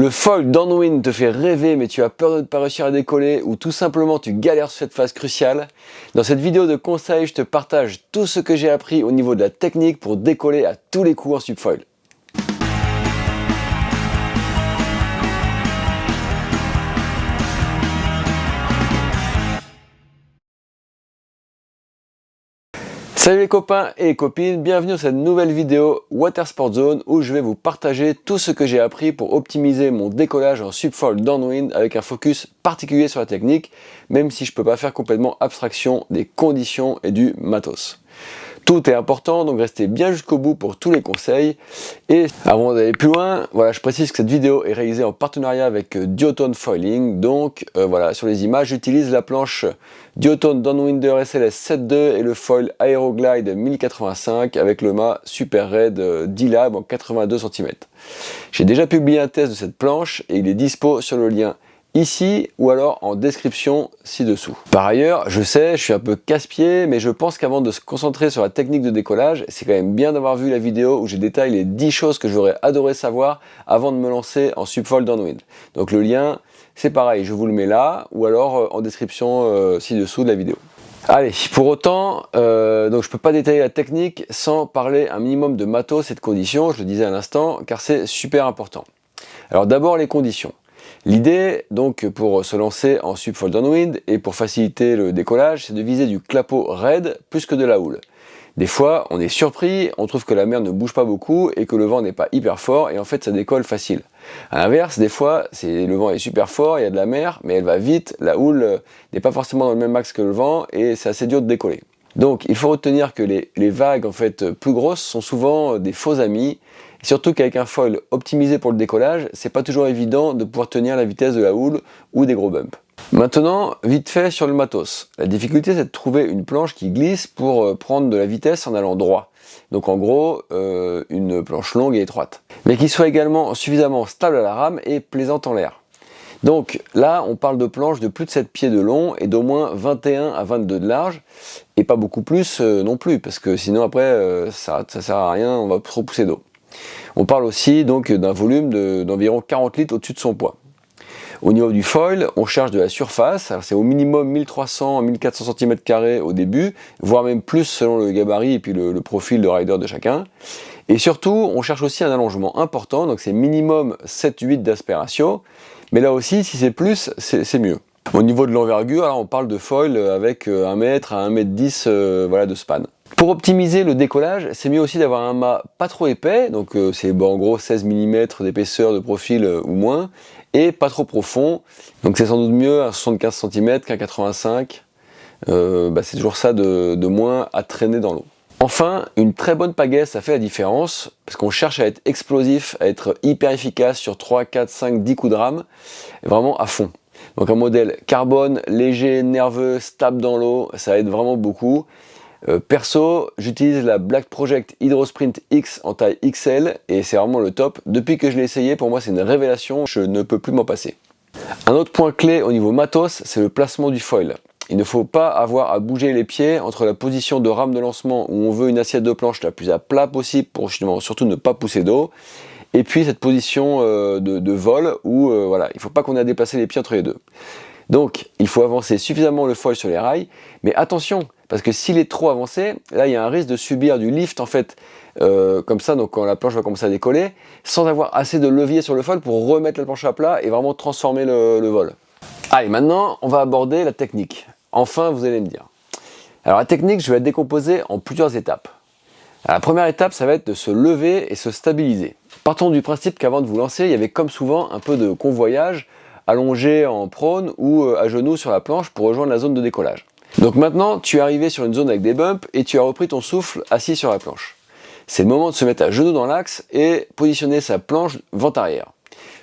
Le foil downwind te fait rêver mais tu as peur de ne pas réussir à décoller ou tout simplement tu galères sur cette phase cruciale. Dans cette vidéo de conseils, je te partage tout ce que j'ai appris au niveau de la technique pour décoller à tous les coups en subfoil. Salut les copains et copines, bienvenue dans cette nouvelle vidéo Water Sport Zone où je vais vous partager tout ce que j'ai appris pour optimiser mon décollage en subfoil downwind avec un focus particulier sur la technique, même si je ne peux pas faire complètement abstraction des conditions et du matos. Tout est important, donc restez bien jusqu'au bout pour tous les conseils. Et avant d'aller plus loin, voilà, je précise que cette vidéo est réalisée en partenariat avec Duotone Foiling. Donc voilà, sur les images, j'utilise la planche Duotone Downwinder SLS 7.2 et le foil Aeroglide 1085 avec le mât Super Red D-Lab en 82 cm. J'ai déjà publié un test de cette planche et il est dispo sur le lien ici ou alors en description ci-dessous. Par ailleurs, je sais, je suis un peu casse-pied, mais je pense qu'avant de se concentrer sur la technique de décollage, c'est quand même bien d'avoir vu la vidéo où j'ai détaillé les 10 choses que j'aurais adoré savoir avant de me lancer en subfoil downwind. Donc le lien, c'est pareil, je vous le mets là ou alors en description ci-dessous de la vidéo. Allez, pour autant, donc je peux pas détailler la technique sans parler un minimum de matos et de conditions, je le disais à l'instant, car c'est super important. Alors d'abord les conditions. L'idée, donc, pour se lancer en subfoil downwind et pour faciliter le décollage, c'est de viser du clapot raide plus que de la houle. Des fois, on est surpris, on trouve que la mer ne bouge pas beaucoup et que le vent n'est pas hyper fort et en fait ça décolle facile. A l'inverse, des fois, le vent est super fort, il y a de la mer, mais elle va vite, la houle n'est pas forcément dans le même axe que le vent et c'est assez dur de décoller. Donc il faut retenir que les vagues en fait plus grosses sont souvent des faux amis. Et surtout qu'avec un foil optimisé pour le décollage, c'est pas toujours évident de pouvoir tenir la vitesse de la houle ou des gros bumps. Maintenant, vite fait sur le matos. La difficulté c'est de trouver une planche qui glisse pour prendre de la vitesse en allant droit. Donc en gros, une planche longue et étroite. Mais qui soit également suffisamment stable à la rame et plaisante en l'air. Donc là, on parle de planches de plus de 7 pieds de long et d'au moins 21 à 22 de large. Et pas beaucoup plus non plus, parce que sinon après, ça sert à rien, on va trop pousser d'eau. On parle aussi donc d'un volume d'environ 40 litres au-dessus de son poids. Au niveau du foil, on cherche de la surface, c'est au minimum 1300 à 1400 cm² au début, voire même plus selon le gabarit et puis le profil de rider de chacun. Et surtout, on cherche aussi un allongement important, donc c'est minimum 7-8 d'aspect ratio, mais là aussi, si c'est plus, c'est mieux. Au niveau de l'envergure, alors on parle de foil avec 1 mètre à 1,10 m voilà, de span. Pour optimiser le décollage, c'est mieux aussi d'avoir un mât pas trop épais, donc c'est en gros 16 mm d'épaisseur de profil ou moins, et pas trop profond, donc c'est sans doute mieux à 75 cm qu'à 85, c'est toujours ça de moins à traîner dans l'eau. Enfin, une très bonne pagaie, ça fait la différence, parce qu'on cherche à être explosif, à être hyper efficace sur 3, 4, 5, 10 coups de rame, vraiment à fond. Donc un modèle carbone, léger, nerveux, stable dans l'eau, ça aide vraiment beaucoup. Perso, j'utilise la Black Project Hydrosprint X en taille XL et c'est vraiment le top. Depuis que je l'ai essayé, pour moi c'est une révélation, je ne peux plus m'en passer. Un autre point clé au niveau matos, c'est le placement du foil. Il ne faut pas avoir à bouger les pieds entre la position de rame de lancement où on veut une assiette de planche la plus à plat possible pour justement surtout ne pas pousser d'eau. Et puis cette position de vol où voilà, il ne faut pas qu'on ait à déplacer les pieds entre les deux. Donc il faut avancer suffisamment le foil sur les rails, mais attention, parce que s'il est trop avancé, là il y a un risque de subir du lift en fait, comme ça, donc quand la planche va commencer à décoller, sans avoir assez de levier sur le foil pour remettre la planche à plat et vraiment transformer le vol. Allez, maintenant on va aborder la technique. Enfin, vous allez me dire. Alors la technique, je vais la décomposer en plusieurs étapes. Alors, la première étape, ça va être de se lever et se stabiliser. Partons du principe qu'avant de vous lancer, il y avait comme souvent un peu de convoyage, allongé en prone ou à genoux sur la planche pour rejoindre la zone de décollage. Donc maintenant, tu es arrivé sur une zone avec des bumps et tu as repris ton souffle assis sur la planche. C'est le moment de se mettre à genoux dans l'axe et positionner sa planche vent arrière.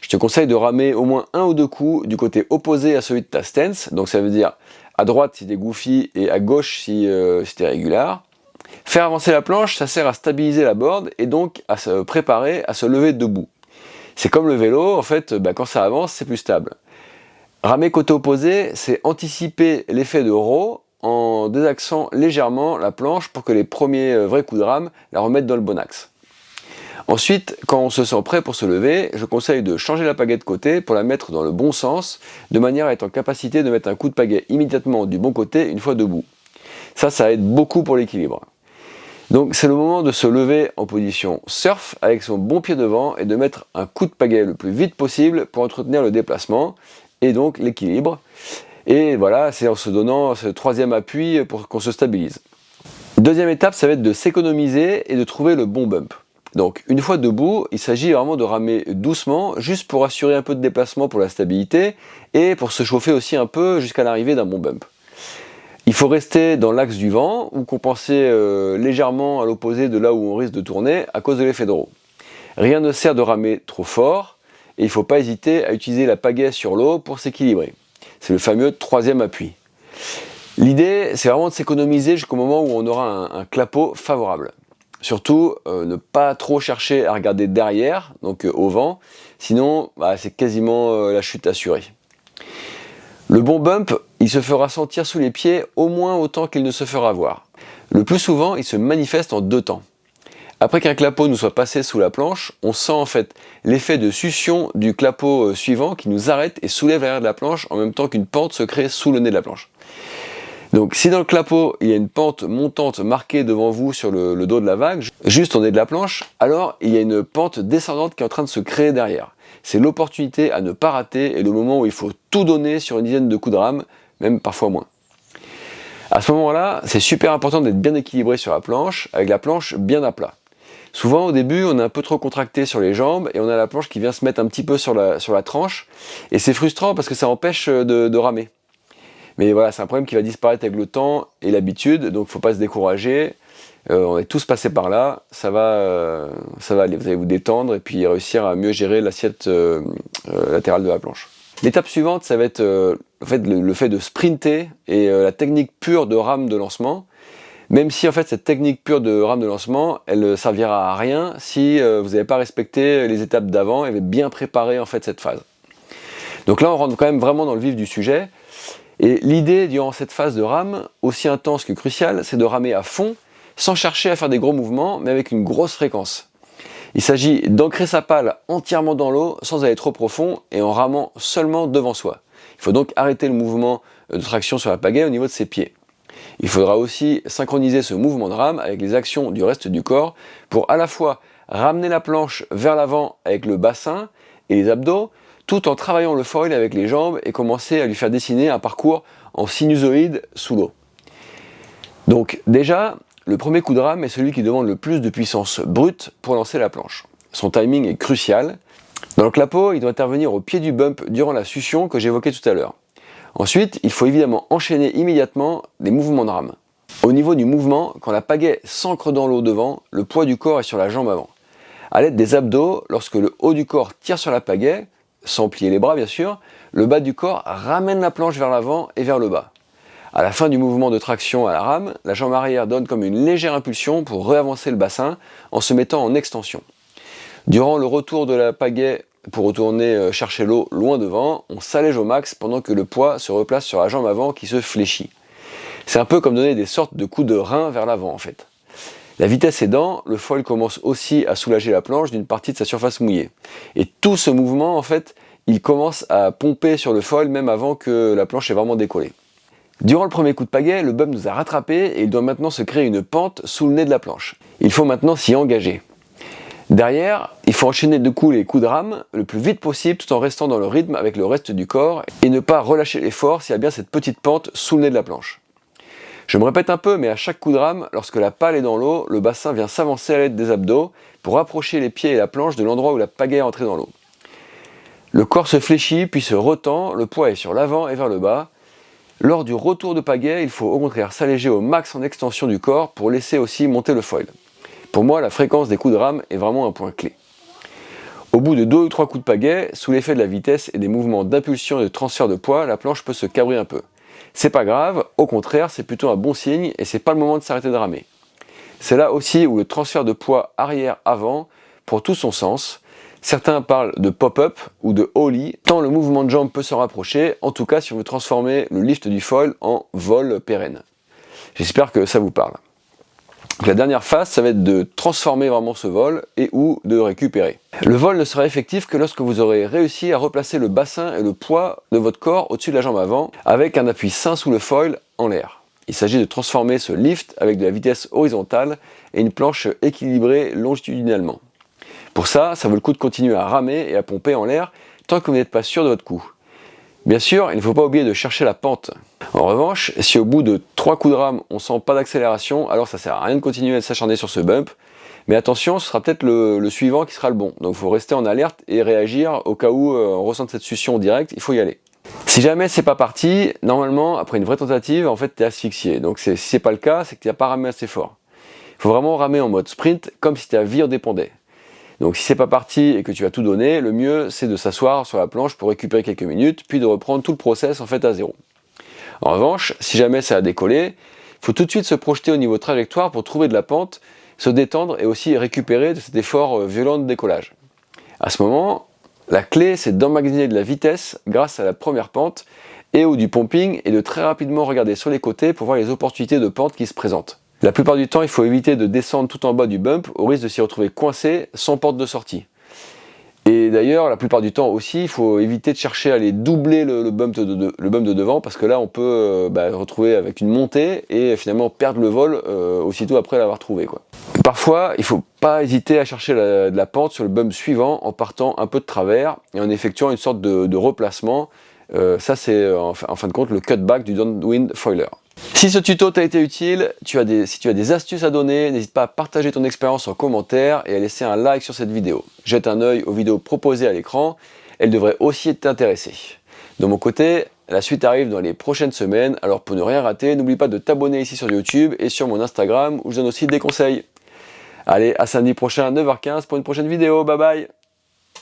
Je te conseille de ramer au moins 1 ou 2 coups du côté opposé à celui de ta stance, donc ça veut dire à droite si tu es goofy et à gauche si tu es régular. Faire avancer la planche, ça sert à stabiliser la board et donc à se préparer à se lever debout. C'est comme le vélo, en fait, quand ça avance, c'est plus stable. Ramer côté opposé, c'est anticiper l'effet de row en désaxant légèrement la planche pour que les premiers vrais coups de rame la remettent dans le bon axe. Ensuite, quand on se sent prêt pour se lever, je conseille de changer la pagaie de côté pour la mettre dans le bon sens, de manière à être en capacité de mettre un coup de pagaie immédiatement du bon côté une fois debout. Ça aide beaucoup pour l'équilibre. Donc c'est le moment de se lever en position surf avec son bon pied devant et de mettre un coup de pagaie le plus vite possible pour entretenir le déplacement et donc l'équilibre. Et voilà, c'est en se donnant ce troisième appui pour qu'on se stabilise. Deuxième étape, ça va être de s'économiser et de trouver le bon bump. Donc une fois debout, il s'agit vraiment de ramer doucement, juste pour assurer un peu de déplacement pour la stabilité et pour se chauffer aussi un peu jusqu'à l'arrivée d'un bon bump. Il faut rester dans l'axe du vent ou compenser légèrement à l'opposé de là où on risque de tourner à cause de l'effet de roue. Rien ne sert de ramer trop fort et il ne faut pas hésiter à utiliser la pagaie sur l'eau pour s'équilibrer. C'est le fameux troisième appui. L'idée, c'est vraiment de s'économiser jusqu'au moment où on aura un clapot favorable. Surtout, ne pas trop chercher à regarder derrière, donc au vent, sinon c'est quasiment la chute assurée. Le bon bump, il se fera sentir sous les pieds au moins autant qu'il ne se fera voir. Le plus souvent, il se manifeste en deux temps. Après qu'un clapot nous soit passé sous la planche, on sent en fait l'effet de succion du clapot suivant qui nous arrête et soulève l'arrière de la planche en même temps qu'une pente se crée sous le nez de la planche. Donc si dans le clapot il y a une pente montante marquée devant vous sur le dos de la vague, juste au nez de la planche, alors il y a une pente descendante qui est en train de se créer derrière. C'est l'opportunité à ne pas rater et le moment où il faut tout donner sur une dizaine de coups de rame, même parfois moins. À ce moment-là, c'est super important d'être bien équilibré sur la planche, avec la planche bien à plat. Souvent au début, on est un peu trop contracté sur les jambes et on a la planche qui vient se mettre un petit peu sur la tranche et c'est frustrant parce que ça empêche de ramer. Mais voilà, c'est un problème qui va disparaître avec le temps et l'habitude, donc il ne faut pas se décourager. On est tous passés par là, ça va aller, vous allez vous détendre et puis réussir à mieux gérer l'assiette latérale de la planche. L'étape suivante, ça va être le fait de sprinter et la technique pure de rame de lancement. Même si en fait cette technique pure de rame de lancement, elle ne servira à rien si vous n'avez pas respecté les étapes d'avant et avez bien préparé en fait cette phase. Donc là on rentre quand même vraiment dans le vif du sujet. Et l'idée durant cette phase de rame, aussi intense que cruciale, c'est de ramer à fond, sans chercher à faire des gros mouvements, mais avec une grosse fréquence. Il s'agit d'ancrer sa pale entièrement dans l'eau, sans aller trop profond, et en ramant seulement devant soi. Il faut donc arrêter le mouvement de traction sur la pagaie au niveau de ses pieds. Il faudra aussi synchroniser ce mouvement de rame avec les actions du reste du corps, pour à la fois ramener la planche vers l'avant avec le bassin et les abdos, tout en travaillant le foil avec les jambes et commencer à lui faire dessiner un parcours en sinusoïde sous l'eau. Donc déjà, le premier coup de rame est celui qui demande le plus de puissance brute pour lancer la planche. Son timing est crucial. Dans le clapot, il doit intervenir au pied du bump durant la succion que j'évoquais tout à l'heure. Ensuite, il faut évidemment enchaîner immédiatement les mouvements de rame. Au niveau du mouvement, quand la pagaie s'ancre dans l'eau devant, le poids du corps est sur la jambe avant. À l'aide des abdos, lorsque le haut du corps tire sur la pagaie, sans plier les bras bien sûr, le bas du corps ramène la planche vers l'avant et vers le bas. À la fin du mouvement de traction à la rame, la jambe arrière donne comme une légère impulsion pour réavancer le bassin en se mettant en extension. Durant le retour de la pagaie pour retourner chercher l'eau loin devant, on s'allège au max pendant que le poids se replace sur la jambe avant qui se fléchit. C'est un peu comme donner des sortes de coups de rein vers l'avant en fait. La vitesse aidant, le foil commence aussi à soulager la planche d'une partie de sa surface mouillée. Et tout ce mouvement, en fait, il commence à pomper sur le foil même avant que la planche ait vraiment décollé. Durant le premier coup de pagaie, le bump nous a rattrapé et il doit maintenant se créer une pente sous le nez de la planche. Il faut maintenant s'y engager. Derrière, il faut enchaîner de coups les coups de rame le plus vite possible tout en restant dans le rythme avec le reste du corps et ne pas relâcher l'effort s'il y a bien cette petite pente sous le nez de la planche. Je me répète un peu, mais à chaque coup de rame, lorsque la pale est dans l'eau, le bassin vient s'avancer à l'aide des abdos pour rapprocher les pieds et la planche de l'endroit où la pagaie est entrée dans l'eau. Le corps se fléchit puis se retend, le poids est sur l'avant et vers le bas. Lors du retour de pagaie, il faut au contraire s'alléger au max en extension du corps pour laisser aussi monter le foil. Pour moi, la fréquence des coups de rame est vraiment un point clé. Au bout de 2 ou 3 coups de pagaie, sous l'effet de la vitesse et des mouvements d'impulsion et de transfert de poids, la planche peut se cabrer un peu. C'est pas grave, au contraire, c'est plutôt un bon signe et c'est pas le moment de s'arrêter de ramer. C'est là aussi où le transfert de poids arrière-avant prend tout son sens. Certains parlent de pop-up ou de ollie, tant le mouvement de jambe peut se rapprocher, en tout cas si on veut transformer le lift du foil en vol pérenne. J'espère que ça vous parle. Donc la dernière phase, ça va être de transformer vraiment ce vol et ou de récupérer. Le vol ne sera effectif que lorsque vous aurez réussi à replacer le bassin et le poids de votre corps au-dessus de la jambe avant avec un appui sain sous le foil en l'air. Il s'agit de transformer ce lift avec de la vitesse horizontale et une planche équilibrée longitudinalement. Pour ça, ça vaut le coup de continuer à ramer et à pomper en l'air tant que vous n'êtes pas sûr de votre coup. Bien sûr, il ne faut pas oublier de chercher la pente. En revanche, si au bout de 3 coups de rame, on ne sent pas d'accélération, alors ça sert à rien de continuer à s'acharner sur ce bump. Mais attention, ce sera peut-être le suivant qui sera le bon. Donc il faut rester en alerte et réagir au cas où on ressent cette succion directe, il faut y aller. Si jamais c'est pas parti, normalement, après une vraie tentative, en fait, tu es asphyxié. Donc si c'est pas le cas, c'est que tu n'as pas ramé assez fort. Il faut vraiment ramer en mode sprint, comme si ta vie en dépendait. Donc si c'est pas parti et que tu as tout donné, le mieux c'est de s'asseoir sur la planche pour récupérer quelques minutes, puis de reprendre tout le process en fait à zéro. En revanche, si jamais ça a décollé, il faut tout de suite se projeter au niveau trajectoire pour trouver de la pente, se détendre et aussi récupérer de cet effort violent de décollage. À ce moment, la clé c'est d'emmagasiner de la vitesse grâce à la première pente et ou du pumping et de très rapidement regarder sur les côtés pour voir les opportunités de pente qui se présentent. La plupart du temps, il faut éviter de descendre tout en bas du bump au risque de s'y retrouver coincé sans porte de sortie. Et d'ailleurs, la plupart du temps aussi, il faut éviter de chercher à aller doubler le bump de devant parce que là, on peut retrouver avec une montée et finalement perdre le vol aussitôt après l'avoir trouvé, quoi. Parfois, il ne faut pas hésiter à chercher de la pente sur le bump suivant en partant un peu de travers et en effectuant une sorte de replacement. Ça, c'est en fin de compte le cutback du downwind foiler. Si ce tuto t'a été utile, si tu as des astuces à donner, n'hésite pas à partager ton expérience en commentaire et à laisser un like sur cette vidéo. Jette un œil aux vidéos proposées à l'écran, elles devraient aussi t'intéresser. De mon côté, la suite arrive dans les prochaines semaines, alors pour ne rien rater, n'oublie pas de t'abonner ici sur YouTube et sur mon Instagram où je donne aussi des conseils. Allez, à samedi prochain à 9h15 pour une prochaine vidéo, bye bye!